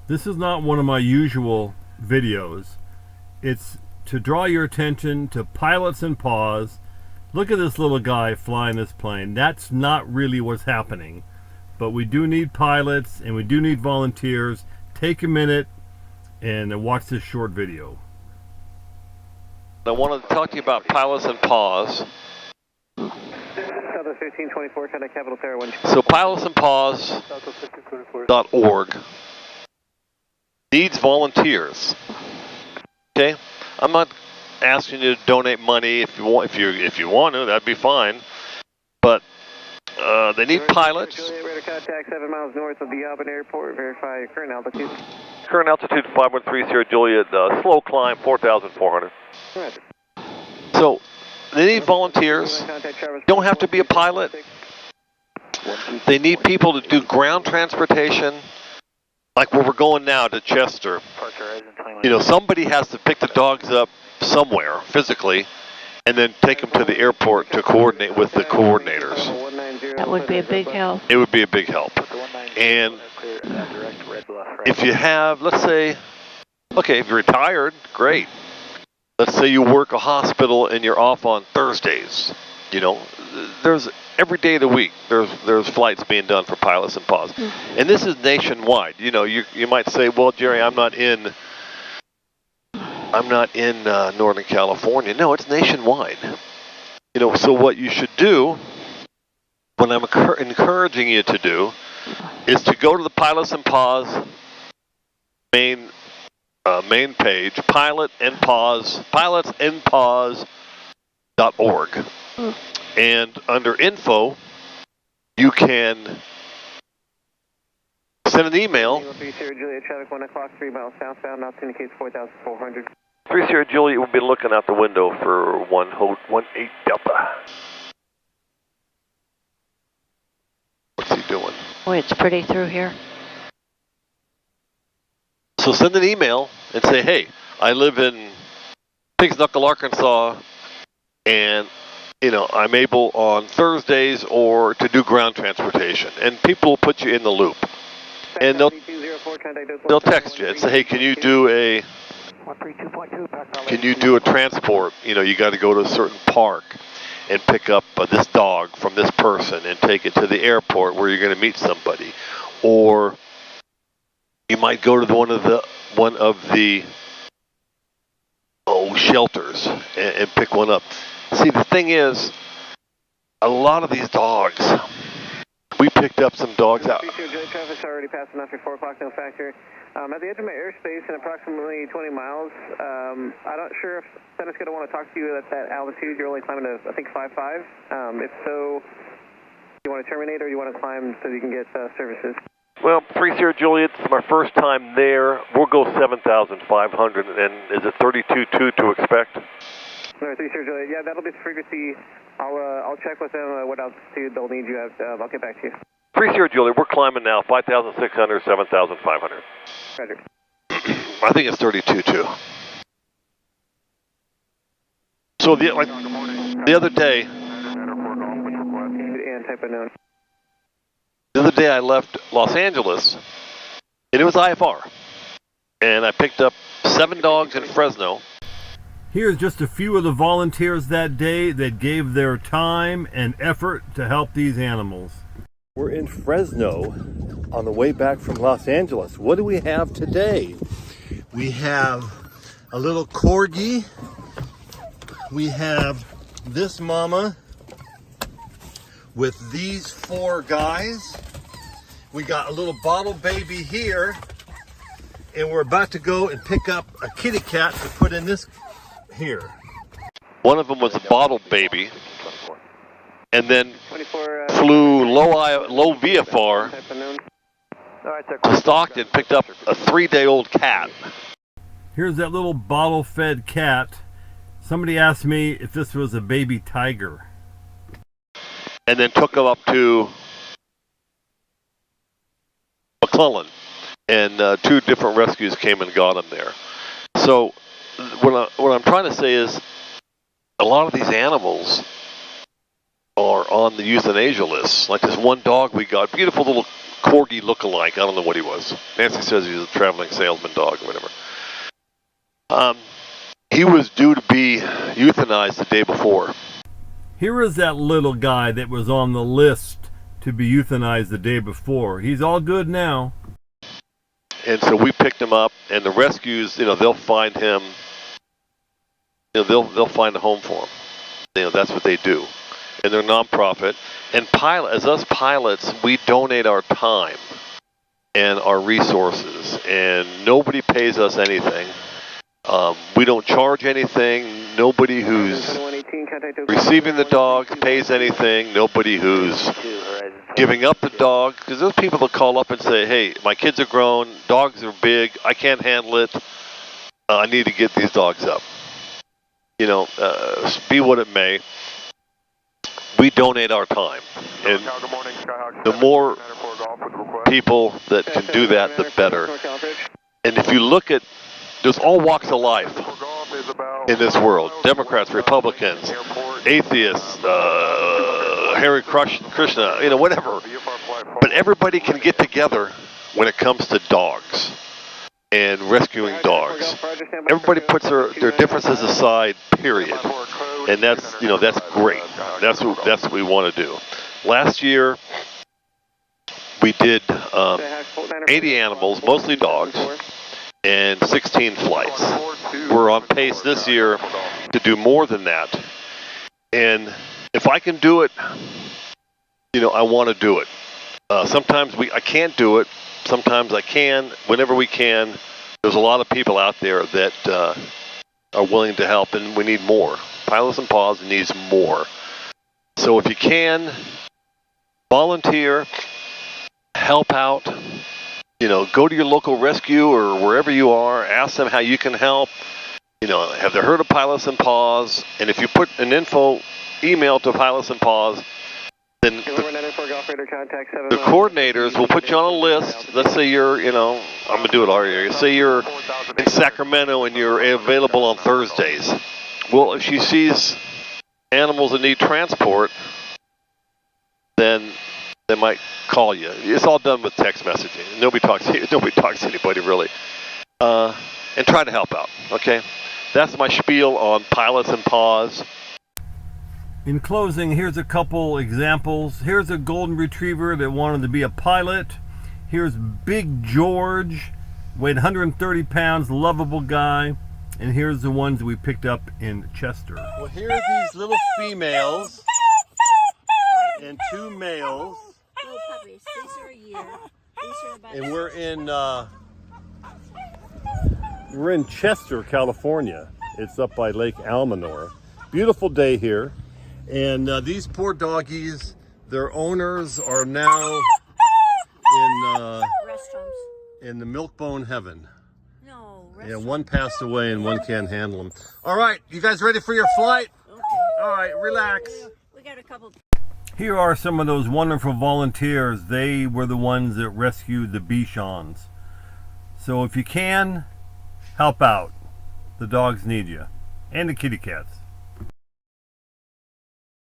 This is not one of my usual videos. It's to draw your attention to Pilots N Paws. Look at this little guy flying this plane. That's not really what's happening. But we do need pilots and we do need volunteers. Take a minute and watch this short video. I wanted to talk to you about Pilots N Paws. Southwest 1524, contact Capital Tower 1. So pilotsnpaws.org needs volunteers. Okay, I'm not asking you to donate money. If you want, if you want to, that'd be fine. But they need pilots. Juliet, radar contact 7 miles north of the Auburn Airport. Verify current altitude. Current altitude 513 Sierra Juliet. Slow climb 4,400. Right. So they need volunteers. Don't have to be a pilot. They need people to do ground transportation, like where we're going now to Chester. You know, somebody has to pick the dogs up somewhere physically and then take them to the airport to coordinate with the coordinators. That would be a big help. It would be a big help. And if you have, let's say, okay, if you're retired, great. Let's say you work a hospital and you're off on Thursdays. You know, there's every day of the week there's flights being done for Pilots N Paws. And this is nationwide. You know, you might say, well, Jerry, I'm not in Northern California. No, it's nationwide. You know, so what you should do, what I'm encouraging you to do, is to go to the Pilots N Paws main page, pilotsnpaws.org. And under info, you can send an email. 3 Sierra Juliet, traffic 1 o'clock, 3 miles southbound, now indicates 4,400. 3 Sierra Juliet will be looking out the window for 18 Delta. What's he doing? Boy, it's pretty through here. So send an email and say, hey, I live in Pig's Knuckle, Arkansas, and you know, I'm able on Thursdays or to do ground transportation. And people will put you in the loop. And they'll text you and say, hey, can you do a transport? You know, you got to go to a certain park and pick up this dog from this person and take it to the airport where you're going to meet somebody. Or you might go to one of the shelters and pick one up. See, the thing is, a lot of these dogs, we picked up some dogs out. Traffic's already passing off your 4 o'clock, no factor. At the edge of my airspace in approximately 20 miles, I'm not sure if Senate's going to want to talk to you at that altitude. You're only climbing to, I think, 5.5. If so, you want to terminate or you want to climb so you can get services? Well, 3 Sierra Juliet, it's my first time there. We'll go 7,500, and is it 32.2 to expect? No, 3 Sierra Juliet, yeah, that'll be the frequency. I'll check with them what altitude they'll need you at. I'll get back to you. 3 Sierra Juliet, we're climbing now, 5,600, 7,500. Roger. I think it's 32.2. So the other day, And type of known. the other day I left Los Angeles, and it was IFR. And I picked up 7 dogs in Fresno. Here's just a few of the volunteers that day that gave their time and effort to help these animals. We're in Fresno on the way back from Los Angeles. What do we have today? We have a little corgi. We have this mama with these 4 guys. We got a little bottle baby here, and we're about to go and pick up a kitty cat to put in this here. One of them was a bottle baby, and then flew low VFR to Stockton, picked up a 3-day-old cat. Here's that little bottle-fed cat. Somebody asked me if this was a baby tiger. And then took him up to McClellan, and 2 different rescues came and got him there. So what I'm trying to say is, a lot of these animals are on the euthanasia list. Like this one dog we got, beautiful little corgi look-alike. I don't know what he was. Nancy says he's a traveling salesman dog or whatever. He was due to be euthanized the day before. Here is that little guy that was on the list to be euthanized the day before. He's all good now. And so we picked him up, and the rescues, they'll find him. They'll find a home for him. That's what they do. And they're nonprofit. And as us pilots, we donate our time and our resources, and nobody pays us anything. We don't charge anything. Nobody who's receiving the dog pays anything. Nobody who's giving up the dog, because there's people that call up and say, hey, my kids are grown, dogs are big, I can't handle it, I need to get these dogs up. Be what it may, we donate our time, and the more people that can do that, the better. And if you look at, there's all walks of life in this world, Democrats, Republicans, atheists, Hare Krishna, whatever. But everybody can get together when it comes to dogs and rescuing dogs. Everybody puts their differences aside, period. And that's great. That's what we want to do. Last year, we did 80 animals, mostly dogs, and 16 flights. We're on pace this year to do more than that. And if I can do it, I want to do it. Sometimes I can't do it. Sometimes I can. Whenever we can, there's a lot of people out there that are willing to help, and we need more. Pilots N Paws needs more. So if you can, volunteer, help out. Go to your local rescue or wherever you are. Ask them how you can help. Have they heard of Pilots N Paws? And if you put an email to Pilots N Paws, then the coordinators will put you on a list. Let's say you're, I'm going to do it all year. Say you're in Sacramento and you're available on Thursdays. Well, if she sees animals that need transport, then they might call you. It's all done with text messaging. Nobody talks to anybody really. And try to help out, okay? That's my spiel on Pilots N Paws. In closing, here's a couple examples. Here's a golden retriever that wanted to be a pilot. Here's Big George, weighed 130 pounds, lovable guy. And here's the ones that we picked up in Chester. Well, here are these little females and 2 males. Little puppies. These are a year. These are about. And we're in Chester, California. It's up by Lake Almanor. Beautiful day here. And these poor doggies, their owners are now in the milk-bone heaven. No. Yeah, one passed away and one can't handle them. All right, you guys ready for your flight? Okay. All right, relax. We got a couple. Here are some of those wonderful volunteers. They were the ones that rescued the Bichons. So if you can, help out. The dogs need you. And the kitty cats.